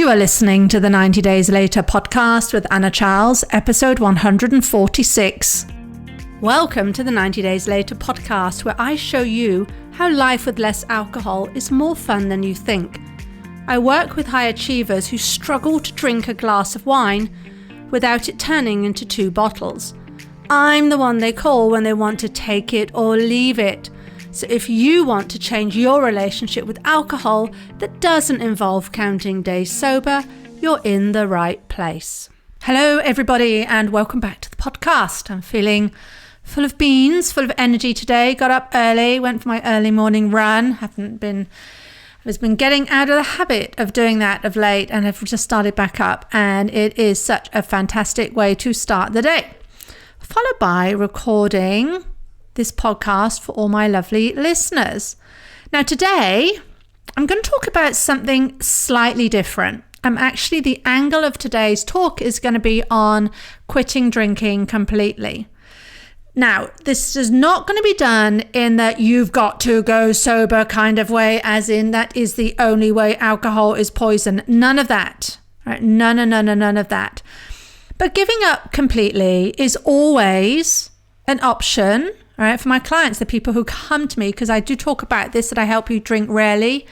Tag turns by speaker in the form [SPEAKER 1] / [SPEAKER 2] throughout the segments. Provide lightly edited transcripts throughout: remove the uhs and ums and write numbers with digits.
[SPEAKER 1] You are listening to the 90 Days Later podcast with Anna Charles, episode 146. Welcome to the 90 Days Later podcast, where I show you how life with less alcohol is more fun than you think. I work with high achievers who struggle to drink a glass of wine without it turning into 2 bottles. I'm the one they call when they want to take it or leave it. So if you want to change your relationship with alcohol that doesn't involve counting days sober, you're in the right place. Hello everybody and welcome back to the podcast. I'm feeling full of beans, full of energy today. Got up early, went for my early morning run. I've been getting out of the habit of doing that of late and I've just started back up, and it is such a fantastic way to start the day. Followed by recording this podcast for all my lovely listeners. Now today, I'm going to talk about something slightly different. Actually, the angle of today's talk is going to be on quitting drinking completely. Now, this is not going to be done in that you've got to go sober kind of way, as in that is the only way, alcohol is poison. None of that. Right? None of that. But giving up completely is always an option. All right, for my clients, the people who come to me, because I do talk about this, that I help you drink rarely,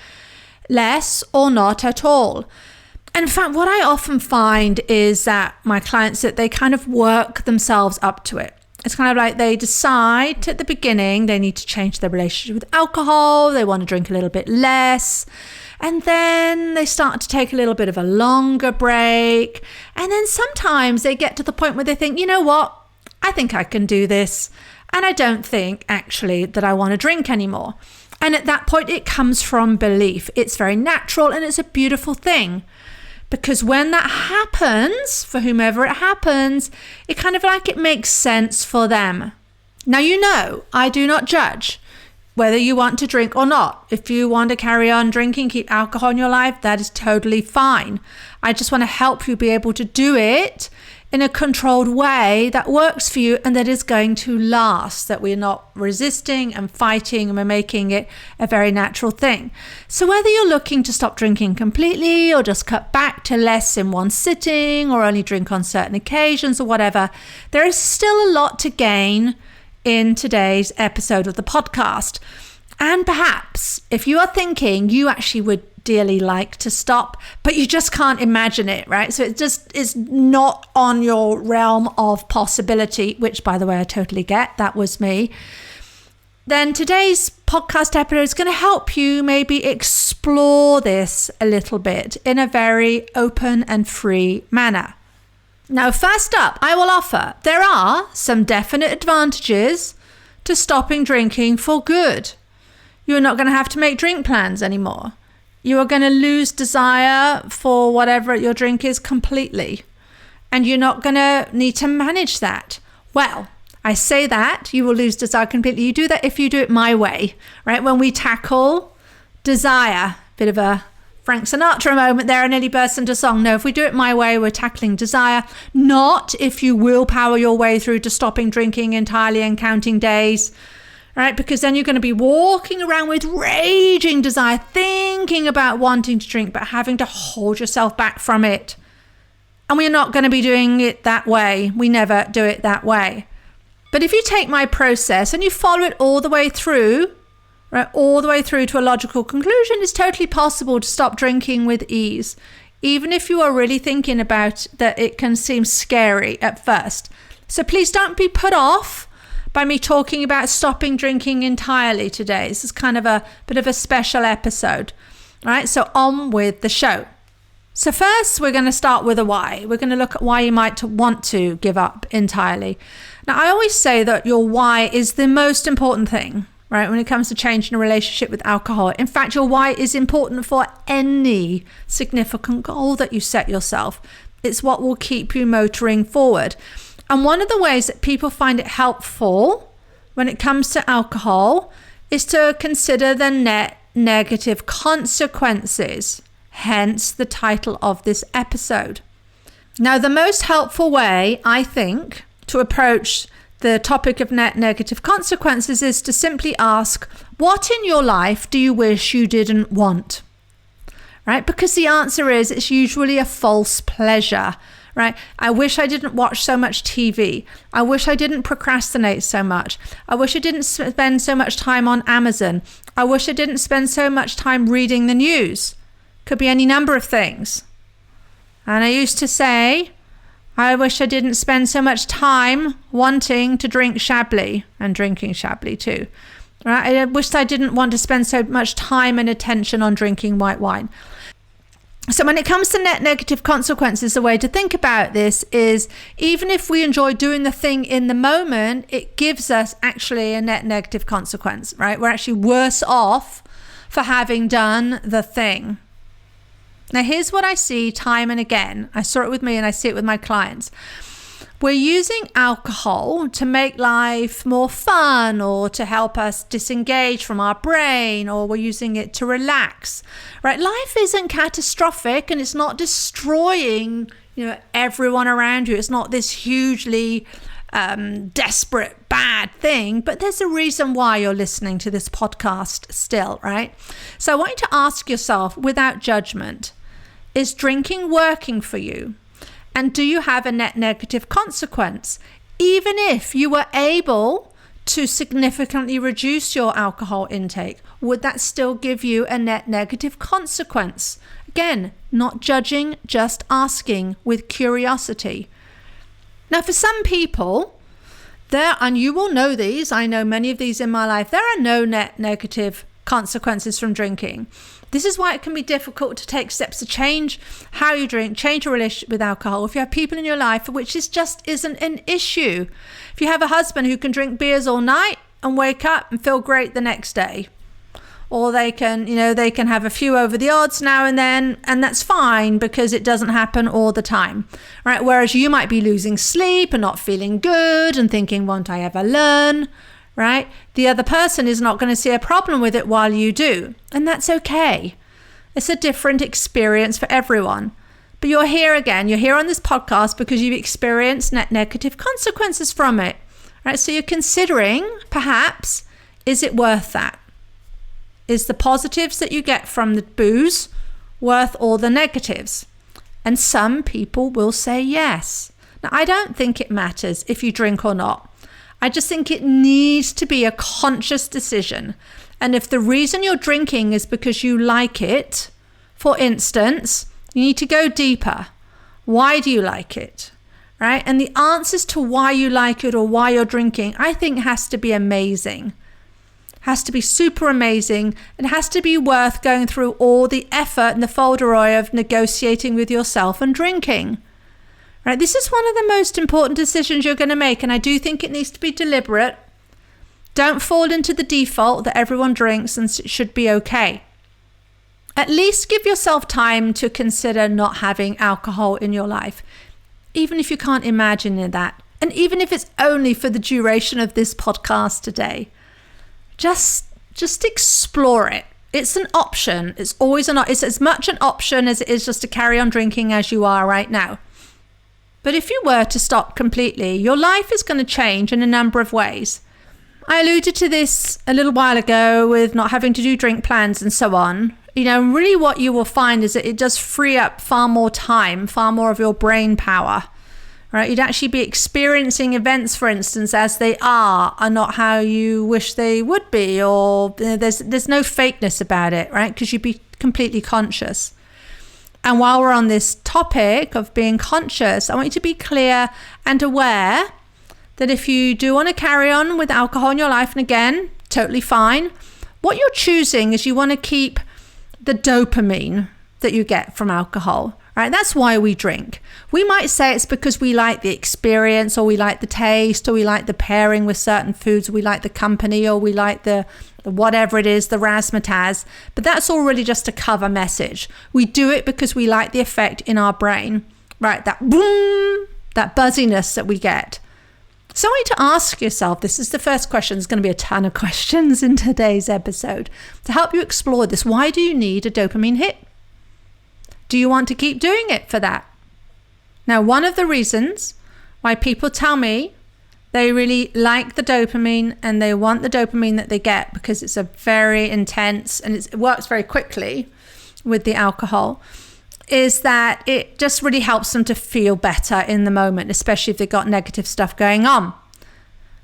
[SPEAKER 1] less, or not at all. And in fact, what I often find is that my clients, that they kind of work themselves up to it. It's kind of like they decide at the beginning they need to change their relationship with alcohol, they want to drink a little bit less, and then they start to take a little bit of a longer break. And then sometimes they get to the point where they think, you know what, I think I can do this. And I don't think actually that I want to drink anymore. And at that point, it comes from belief. It's very natural and it's a beautiful thing. Because when that happens, for whomever it happens, it kind of like it makes sense for them. Now, you know, I do not judge whether you want to drink or not. If you want to carry on drinking, keep alcohol in your life, that is totally fine. I just want to help you be able to do it in a controlled way that works for you and that is going to last, that we're not resisting and fighting and we're making it a very natural thing. So whether you're looking to stop drinking completely or just cut back to less in one sitting or only drink on certain occasions or whatever, there is still a lot to gain in today's episode of the podcast. And perhaps if you are thinking you actually would dearly like to stop, but you just can't imagine it, right? So it just is not on your realm of possibility, which by the way, I totally get. That was me. Then today's podcast episode is going to help you maybe explore this a little bit in a very open and free manner. Now, first up, I will offer there are some definite advantages to stopping drinking for good. You're not going to have to make drink plans anymore. You are going to lose desire for whatever your drink is completely. And you're not going to need to manage that. Well, I say that you will lose desire completely. You do that if you do it my way, right? When we tackle desire, bit of a Frank Sinatra moment there, I nearly burst into song. No, if we do it my way, we're tackling desire. Not if you willpower your way through to stopping drinking entirely and counting days. Right, because then you're going to be walking around with raging desire, thinking about wanting to drink, but having to hold yourself back from it. And we're not going to be doing it that way. We never do it that way. But if you take my process and you follow it all the way through, right, all the way through to a logical conclusion, it's totally possible to stop drinking with ease. Even if you are really thinking about that, it can seem scary at first. So please don't be put off by me talking about stopping drinking entirely today. This is kind of a bit of a special episode, right? So on with the show. So first, we're going to start with a why. We're going to look at why you might want to give up entirely. Now, I always say that your why is the most important thing, right? When it comes to changing a relationship with alcohol. In fact, your why is important for any significant goal that you set yourself. It's what will keep you motoring forward. And one of the ways that people find it helpful when it comes to alcohol is to consider the net negative consequences, hence the title of this episode. Now, the most helpful way, I think, to approach the topic of net negative consequences is to simply ask, what in your life do you wish you didn't want? right? Because the answer is it's usually a false pleasure, right? I wish I didn't watch so much TV. I wish I didn't procrastinate so much. I wish I didn't spend so much time on Amazon. I wish I didn't spend so much time reading the news. Could be any number of things. And I used to say, I wish I didn't spend so much time wanting to drink Chablis and drinking Chablis too. Right? I wished I didn't want to spend so much time and attention on drinking white wine. So when it comes to net negative consequences, the way to think about this is even if we enjoy doing the thing in the moment, it gives us actually a net negative consequence, right? We're actually worse off for having done the thing. Now, here's what I see time and again. I saw it with me and I see it with my clients. We're using alcohol to make life more fun or to help us disengage from our brain, or we're using it to relax, right? Life isn't catastrophic and it's not destroying, everyone around you. It's not this hugely desperate, bad thing, but there's a reason why you're listening to this podcast still, right? So I want you to ask yourself without judgment, is drinking working for you? And do you have a net negative consequence? Even if you were able to significantly reduce your alcohol intake, would that still give you a net negative consequence? Again, not judging, just asking with curiosity. Now, for some people, and you will know these, I know many of these in my life, there are no net negative consequences from drinking. This is why it can be difficult to take steps to change how you drink, change your relationship with alcohol. If you have people in your life for which this just isn't an issue. If you have a husband who can drink beers all night and wake up and feel great the next day, or they can have a few over the odds now and then, and that's fine because it doesn't happen all the time, right? Whereas you might be losing sleep and not feeling good and thinking, won't I ever learn? Right? The other person is not going to see a problem with it while you do. And that's okay. It's a different experience for everyone. But you're here again. You're here on this podcast because you've experienced net negative consequences from it. Right? So you're considering, perhaps, is it worth that? Is the positives that you get from the booze worth all the negatives? And some people will say yes. Now, I don't think it matters if you drink or not. I just think it needs to be a conscious decision. And if the reason you're drinking is because you like it, for instance, you need to go deeper. Why do you like it? Right? And the answers to why you like it or why you're drinking, I think has to be amazing. Has to be super amazing. It has to be worth going through all the effort and the folderol of negotiating with yourself and drinking. Right, this is one of the most important decisions you're going to make, and I do think it needs to be deliberate. Don't fall into the default that everyone drinks and it should be okay. At least give yourself time to consider not having alcohol in your life, even if you can't imagine that, and even if it's only for the duration of this podcast today. Just explore it. It's an option. It's always it's as much an option as it is just to carry on drinking as you are right now. But if you were to stop completely, your life is going to change in a number of ways. I alluded to this a little while ago with not having to do drink plans and so on. Really what you will find is that it does free up far more time, far more of your brain power. Right? You'd actually be experiencing events, for instance, as they are not how you wish they would be, or there's no fakeness about it, right? Because you'd be completely conscious. And while we're on this topic of being conscious, I want you to be clear and aware that if you do want to carry on with alcohol in your life, and again, totally fine, what you're choosing is you want to keep the dopamine that you get from alcohol, right? That's why we drink. We might say it's because we like the experience, or we like the taste, or we like the pairing with certain foods, or we like the company, or we like the whatever it is, the razzmatazz, but that's all really just a cover message. We do it because we like the effect in our brain, right? That boom, that buzziness that we get. So I want you to ask yourself, this is the first question, there's going to be a ton of questions in today's episode to help you explore this. Why do you need a dopamine hit? Do you want to keep doing it for that? Now, one of the reasons why people tell me they really like the dopamine and they want the dopamine that they get because it's a very intense and it works very quickly, with the alcohol is that it just really helps them to feel better in the moment, especially if they've got negative stuff going on,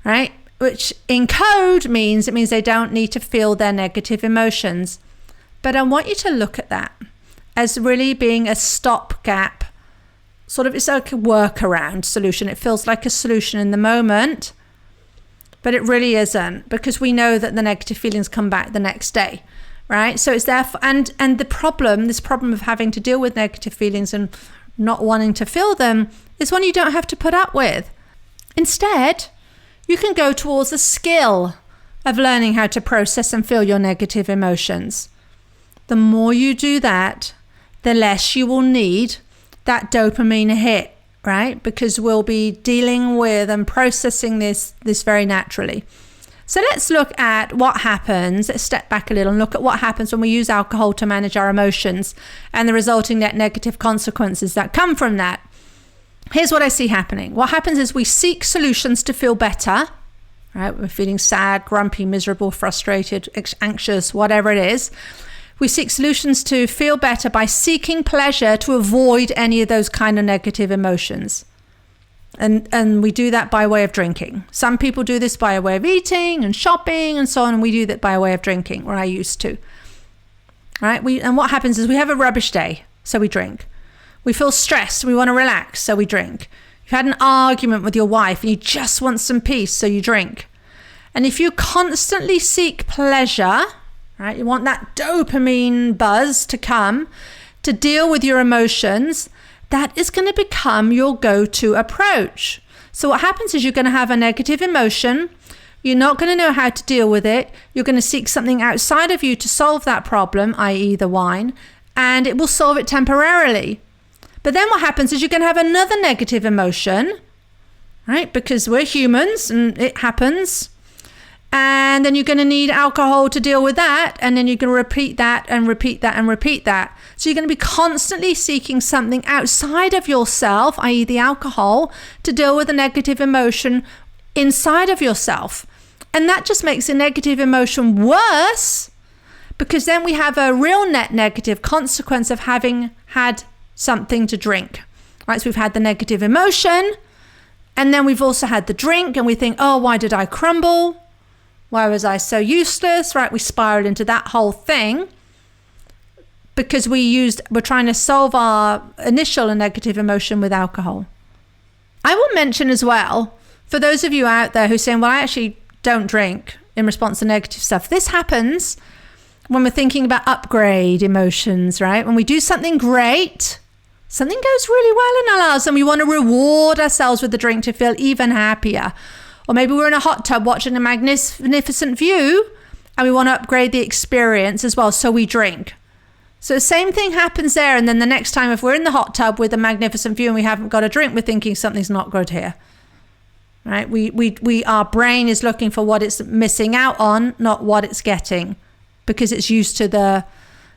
[SPEAKER 1] right? Which in code means they don't need to feel their negative emotions. But I want you to look at that as really being a stopgap, sort of, it's like a workaround solution. It feels like a solution in the moment, but it really isn't, because we know that the negative feelings come back the next day. Right? So it's there and this problem of having to deal with negative feelings and not wanting to feel them is one you don't have to put up with. Instead, you can go towards the skill of learning how to process and feel your negative emotions. The more you do that, the less you will need that dopamine hit, right? Because we'll be dealing with and processing this very naturally. So let's look at what happens. Let's step back a little and look at what happens when we use alcohol to manage our emotions and the resulting net negative consequences that come from that. Here's what I see happening. What happens is we seek solutions to feel better, right? We're feeling sad, grumpy, miserable, frustrated, anxious, whatever it is. We seek solutions to feel better by seeking pleasure to avoid any of those kind of negative emotions. And we do that by way of drinking. Some people do this by way of eating and shopping and so on. And we do that by way of drinking, or I used to. Right? And what happens is we have a rubbish day, so we drink. We feel stressed, we want to relax, so we drink. You've had an argument with your wife and you just want some peace, so you drink. And if you constantly seek pleasure, right, you want that dopamine buzz to come to deal with your emotions, that is going to become your go-to approach. So what happens is you're going to have a negative emotion. You're not going to know how to deal with it. You're going to seek something outside of you to solve that problem, i.e. the wine, and it will solve it temporarily. But then what happens is you're going to have another negative emotion, right? Because we're humans and it happens. And then you're going to need alcohol to deal with that. And then you're going to repeat that and repeat that and repeat that. So you're going to be constantly seeking something outside of yourself, i.e. the alcohol, to deal with a negative emotion inside of yourself. And that just makes a negative emotion worse, because then we have a real net negative consequence of having had something to drink. Right? So we've had the negative emotion, and then we've also had the drink, and we think, oh, why did I crumble? Why was I so useless? Right? We spiral into that whole thing because we're trying to solve our initial negative emotion with alcohol. I will mention as well, for those of you out there who are saying, well, I actually don't drink in response to negative stuff. This happens when we're thinking about upgrade emotions, right? When we do something great, something goes really well in our lives and we want to reward ourselves with the drink to feel even happier. Or maybe we're in a hot tub watching a magnificent view and we want to upgrade the experience as well, so we drink. So the same thing happens there, and then the next time if we're in the hot tub with a magnificent view and we haven't got a drink, we're thinking something's not good here. Right? Our brain is looking for what it's missing out on, not what it's getting, because it's used to the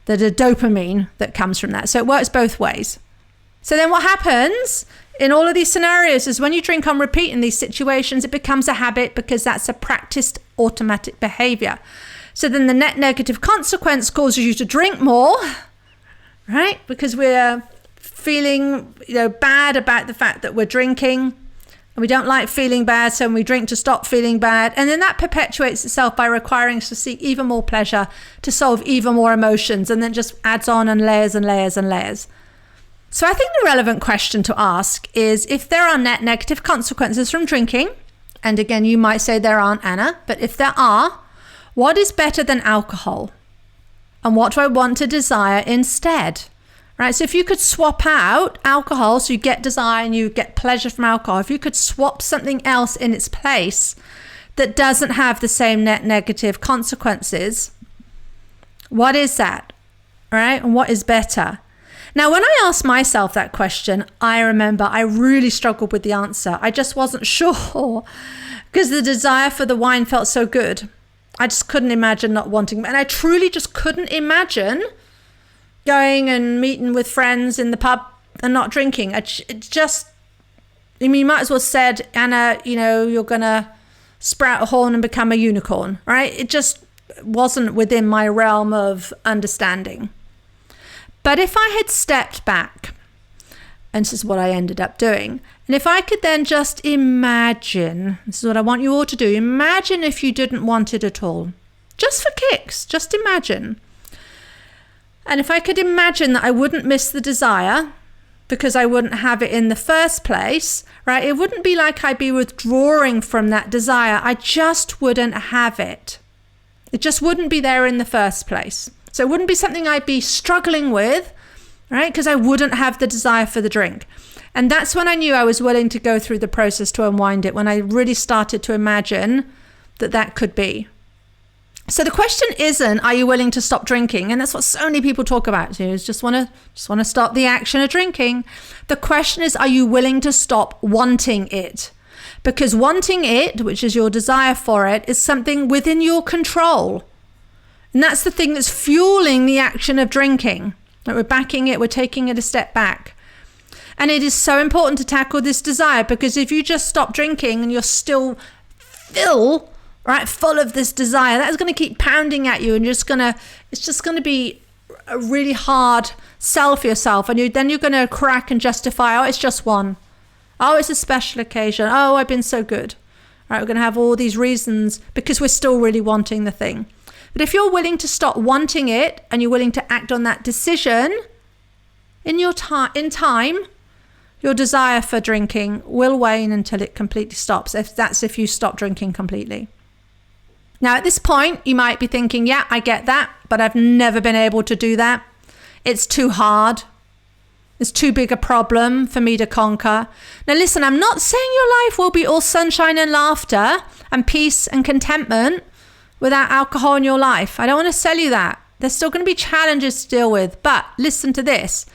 [SPEAKER 1] dopamine that comes from that. So it works both ways. So then what happens in all of these scenarios is when you drink on repeat in these situations, it becomes a habit because that's a practiced automatic behavior. So then the net negative consequence causes you to drink more, right? Because we're feeling, bad about the fact that we're drinking, and we don't like feeling bad, so when we drink to stop feeling bad. And then that perpetuates itself by requiring us to seek even more pleasure, to solve even more emotions, and then just adds on and layers and layers and layers. So I think the relevant question to ask is, if there are net negative consequences from drinking, and again, you might say there aren't, Anna, but if there are, what is better than alcohol? And what do I want to desire instead? Right? So if you could swap out alcohol, so you get desire and you get pleasure from alcohol, if you could swap something else in its place that doesn't have the same net negative consequences, what is that? Right? And what is better? Now, when I asked myself that question, I remember I really struggled with the answer. I just wasn't sure because the desire for the wine felt so good. I just couldn't imagine not wanting, and I truly just couldn't imagine going and meeting with friends in the pub and not drinking. You might as well said, Anna, you're going to sprout a horn and become a unicorn, right? It just wasn't within my realm of understanding. But if I had stepped back, and this is what I ended up doing, and if I could then just imagine, this is what I want you all to do, imagine if you didn't want it at all. Just for kicks, just imagine. And if I could imagine that I wouldn't miss the desire because I wouldn't have it in the first place, right? It wouldn't be like I'd be withdrawing from that desire. I just wouldn't have it. It just wouldn't be there in the first place. So it wouldn't be something I'd be struggling with, right? Because I wouldn't have the desire for the drink. And that's when I knew I was willing to go through the process to unwind it, when I really started to imagine that that could be. So the question isn't, are you willing to stop drinking? And that's what so many people talk about. You know, just want to stop the action of drinking. The question is, are you willing to stop wanting it? Because wanting it, which is your desire for it, is something within your control. And that's the thing that's fueling the action of drinking. Like we're backing it, we're taking it a step back. And it is so important to tackle this desire, because if you just stop drinking and you're still full of this desire, that's going to keep pounding at you, and it's just going to be a really hard sell for yourself. And then you're going to crack and justify, oh, it's just one. Oh, it's a special occasion. Oh, I've been so good. Right, we're going to have all these reasons because we're still really wanting the thing. But if you're willing to stop wanting it and you're willing to act on that decision, in time, your desire for drinking will wane until it completely stops. If you stop drinking completely. Now, at this point, you might be thinking, yeah, I get that, but I've never been able to do that. It's too hard. It's too big a problem for me to conquer. Now, listen, I'm not saying your life will be all sunshine and laughter and peace and contentment without alcohol in your life. I don't want to sell you that. There's still going to be challenges to deal with. But listen to this.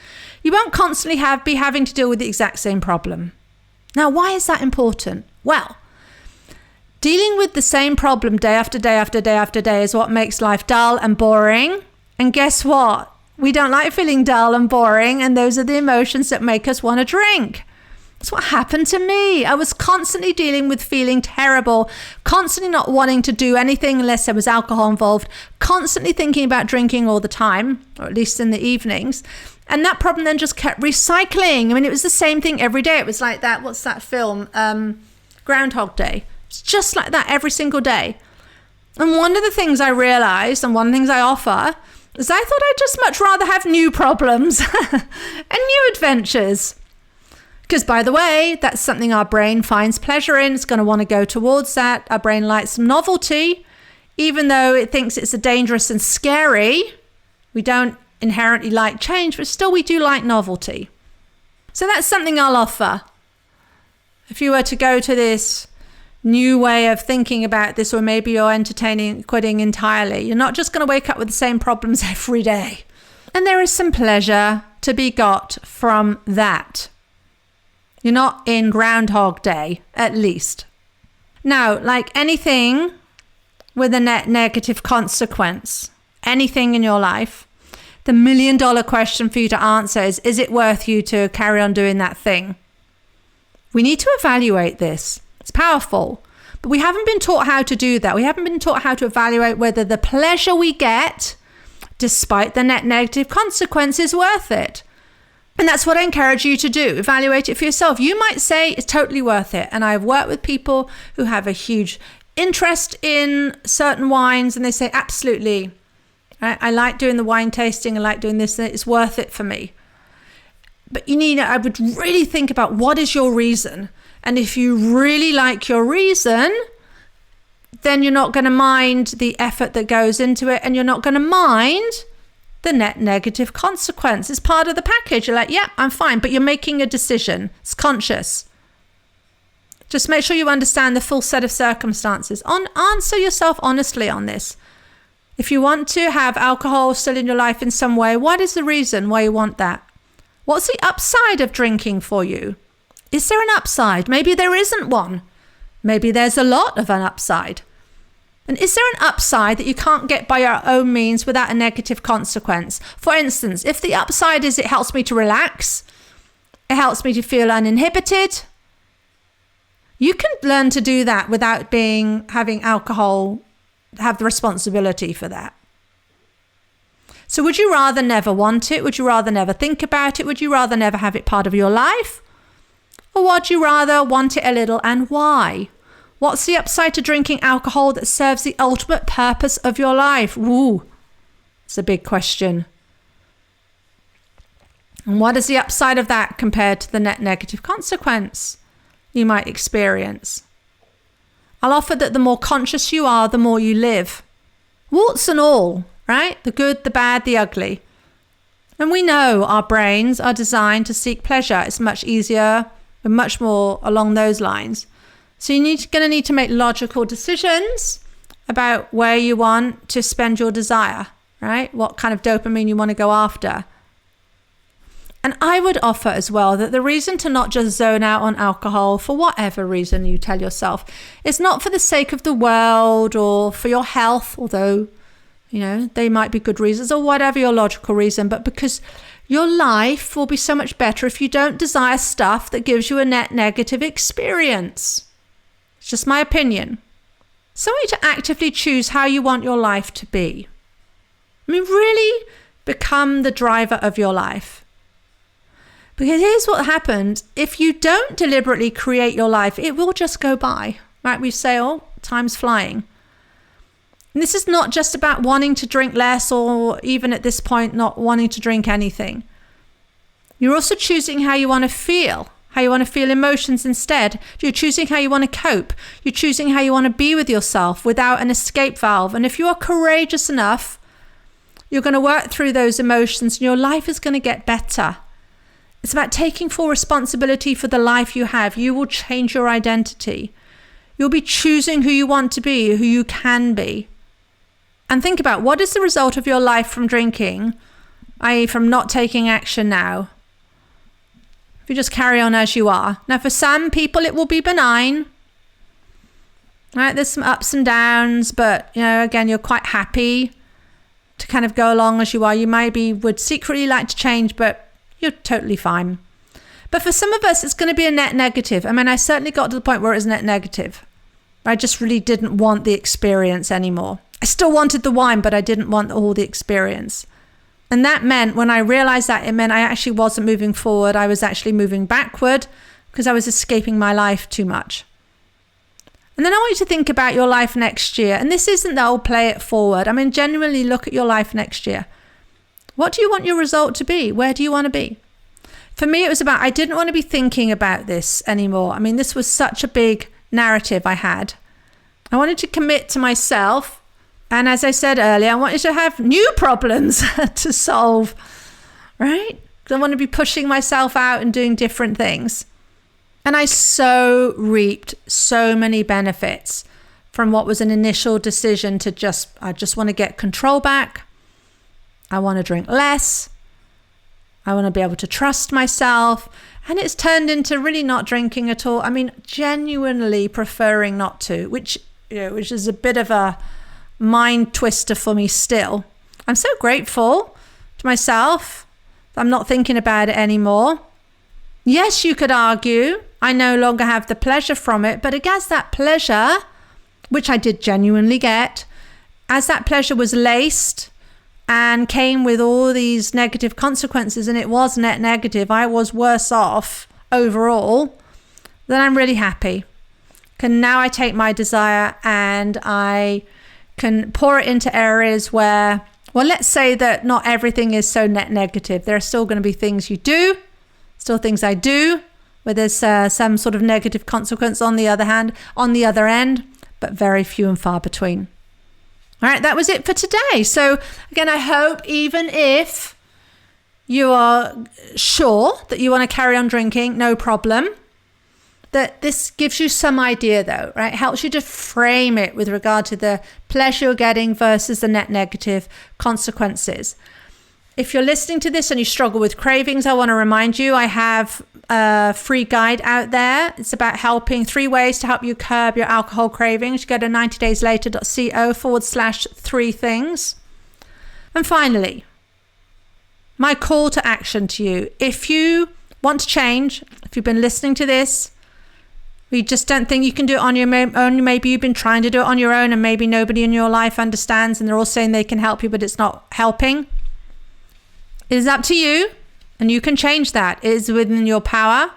[SPEAKER 1] You won't constantly be having to deal with the exact same problem. Now, why is that important? Well, dealing with the same problem day after day after day after day is what makes life dull and boring. And guess what? We don't like feeling dull and boring, and those are the emotions that make us want to drink. That's what happened to me. I was constantly dealing with feeling terrible, constantly not wanting to do anything unless there was alcohol involved, constantly thinking about drinking all the time, or at least in the evenings. And that problem then just kept recycling. I mean, it was the same thing every day. It was like that, what's that film? Groundhog Day. It's just like that every single day. And one of the things I realized, and one of the things I offer, is I thought I'd just much rather have new problems and new adventures. Because, by the way, that's something our brain finds pleasure in. It's going to want to go towards that. Our brain likes some novelty. Even though it thinks it's dangerous and scary, we don't inherently like change, but still we do like novelty. So that's something I'll offer. If you were to go to this new way of thinking about this, or maybe you're entertaining quitting entirely, you're not just going to wake up with the same problems every day. And there is some pleasure to be got from that. You're not in Groundhog Day, at least. Now, like anything with a net negative consequence, anything in your life, the $1 million question for you to answer is it worth you to carry on doing that thing? We need to evaluate this. It's powerful, but we haven't been taught how to do that. We haven't been taught how to evaluate whether the pleasure we get, despite the net negative consequence, is worth it. And that's what I encourage you to do. Evaluate it for yourself. You might say it's totally worth it. And I've worked with people who have a huge interest in certain wines, and they say, absolutely, I like doing the wine tasting. I like doing this. And it's worth it for me. But I would really think about what is your reason. And if you really like your reason, then you're not going to mind the effort that goes into it, and you're not going to mind the net negative consequence. It's part of the package. You're like, yeah, I'm fine, but you're making a decision. It's conscious. Just make sure you understand the full set of circumstances. Answer yourself honestly on this. If you want to have alcohol still in your life in some way, what is the reason why you want that? What's the upside of drinking for you? Is there an upside? Maybe there isn't one. Maybe there's a lot of an upside. And is there an upside that you can't get by your own means without a negative consequence? For instance, if the upside is it helps me to relax, it helps me to feel uninhibited, you can learn to do that without having alcohol have the responsibility for that. So would you rather never want it? Would you rather never think about it? Would you rather never have it part of your life? Or would you rather want it a little, and why? What's the upside to drinking alcohol that serves the ultimate purpose of your life? Ooh, it's a big question. And what is the upside of that compared to the net negative consequence you might experience? I'll offer that the more conscious you are, the more you live. Warts and all, right? The good, the bad, the ugly. And we know our brains are designed to seek pleasure. It's much easier and much more along those lines. So you're going to need to make logical decisions about where you want to spend your desire, right? What kind of dopamine you want to go after. And I would offer as well that the reason to not just zone out on alcohol, for whatever reason you tell yourself, is not for the sake of the world or for your health, although, they might be good reasons, or whatever your logical reason, but because your life will be so much better if you don't desire stuff that gives you a net negative experience. It's just my opinion. So I want you to actively choose how you want your life to be. Really become the driver of your life. Because here's what happens. If you don't deliberately create your life, it will just go by. Right? We say, time's flying. And this is not just about wanting to drink less, or even at this point, not wanting to drink anything. You're also choosing how you want to feel emotions instead. You're choosing how you want to cope. You're choosing how you want to be with yourself without an escape valve. And if you are courageous enough, you're going to work through those emotions and your life is going to get better. It's about taking full responsibility for the life you have. You will change your identity. You'll be choosing who you want to be, who you can be. And think about, what is the result of your life from drinking, i.e. from not taking action now? If you just carry on as you are. Now, for some people, it will be benign. Right? There's some ups and downs, but, again, you're quite happy to kind of go along as you are. You maybe would secretly like to change, but you're totally fine. But for some of us, it's going to be a net negative. I certainly got to the point where it was net negative. I just really didn't want the experience anymore. I still wanted the wine, but I didn't want all the experience. And that meant, when I realized that, it meant I actually wasn't moving forward. I was actually moving backward because I was escaping my life too much. And then I want you to think about your life next year. And this isn't the old play it forward. Genuinely look at your life next year. What do you want your result to be? Where do you want to be? For me, it was about, I didn't want to be thinking about this anymore. This was such a big narrative I had. I wanted to commit to myself. And as I said earlier, I wanted to have new problems to solve, right? Because I want to be pushing myself out and doing different things. And I so reaped so many benefits from what was an initial decision to I just want to get control back. I want to drink less. I want to be able to trust myself. And it's turned into really not drinking at all. Genuinely preferring not to, which is a bit of a mind twister for me still. I'm so grateful to myself that I'm not thinking about it anymore. Yes, you could argue I no longer have the pleasure from it, but against that pleasure, which I did genuinely get, as that pleasure was laced and came with all these negative consequences, and it was net negative, I was worse off overall, then I'm really happy. Now I take my desire and I can pour it into areas where, let's say that not everything is so net negative. There are still going to be things you do, still things I do, where there's some sort of negative consequence on the other end, but very few and far between. All right, that was it for today. So again, I hope even if you are sure that you want to carry on drinking, no problem, that this gives you some idea though, right? Helps you to frame it with regard to the pleasure you're getting versus the net negative consequences. If you're listening to this and you struggle with cravings, I want to remind you, I have a free guide out there. It's about 3 ways to help you curb your alcohol cravings. You go to 90dayslater.co/3 things. And finally, my call to action to you. If you want to change, if you've been listening to this, you just don't think you can do it on your own, maybe you've been trying to do it on your own and maybe nobody in your life understands and they're all saying they can help you, but it's not helping. It is up to you, and you can change that. It is within your power.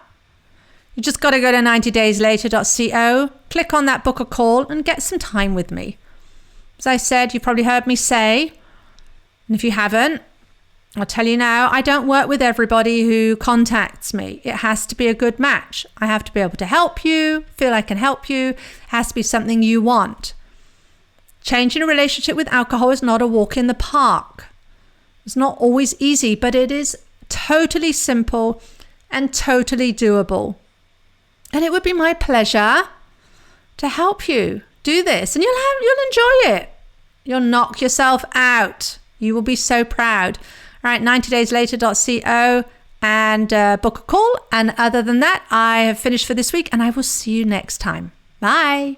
[SPEAKER 1] You just got to go to 90dayslater.co, click on that, book a call, and get some time with me. As I said, you've probably heard me say, and if you haven't, I'll tell you now, I don't work with everybody who contacts me. It has to be a good match. I have to be able to help you, feel I can help you. It has to be something you want. Changing a relationship with alcohol is not a walk in the park. It's not always easy, but it is totally simple and totally doable. And it would be my pleasure to help you do this, and you'll enjoy it. You'll knock yourself out. You will be so proud. All right, 90dayslater.co and book a call. And other than that, I have finished for this week, and I will see you next time. Bye.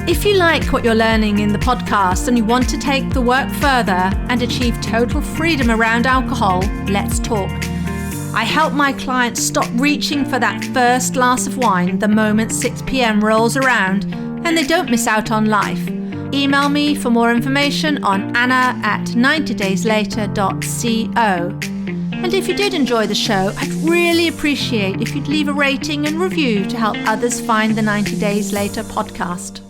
[SPEAKER 1] If you like what you're learning in the podcast and you want to take the work further and achieve total freedom around alcohol, let's talk. I help my clients stop reaching for that first glass of wine the moment 6 p.m. rolls around, and they don't miss out on life. Email me for more information on anna@90dayslater.co. And if you did enjoy the show, I'd really appreciate if you'd leave a rating and review to help others find the 90 Days Later podcast.